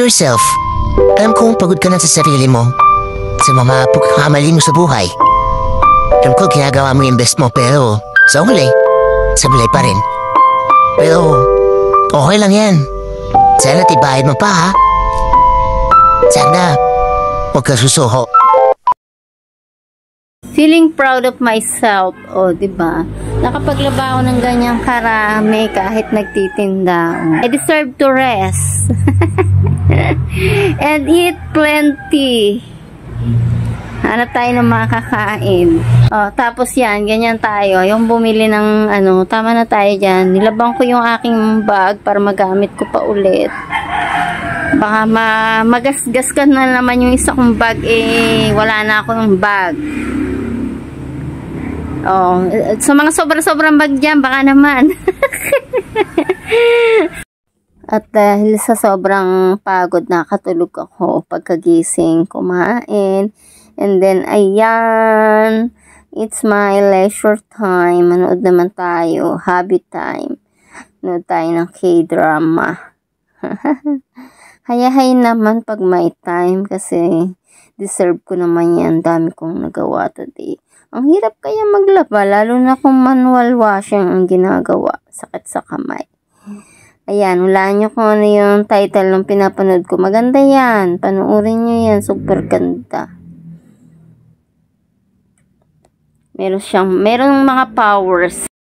yourself. Alam kong pagod ka na sa sarili mo, sa mga pagkakamali mo sa buhay. Alam ko ginagawa mo yung best mo pero sa huli, sablay pa rin. Pero okay lang yan. Sana tibahin mo pa ha. Sana huwag ka susuho. Feeling proud of myself. O, diba? Nakapaglaba ako ng ganyang karami kahit nagtitinda. I deserve to rest. And eat plenty. Hanap tayo ng makakain. O, tapos yan, ganyan tayo. Yung bumili ng ano, tama na tayo dyan. Nilabang ko yung aking bag para magamit ko pa ulit. Baka magasgas ka na naman yung isa kong bag, eh, wala na ako ng bag. Oh, so mga sobra-sobrang bag dyan, baka naman. At dahil sa sobrang pagod, nakatulog ako pagkagising, kumain. And then, ayan, it's my leisure time. Manood naman tayo, hobby time. Manood tayo ng K-drama. Hayahay naman pag may time kasi deserve ko naman yan. Dami kong nagawa today. Ang hirap kaya maglaba, lalo na kung manual washing ang ginagawa. Sakit sa kamay. Ayan, hulaan nyo kung ano yung title ng pinapanood ko. Maganda yan. Panuorin nyo yan. Super ganda. Meron mga powers.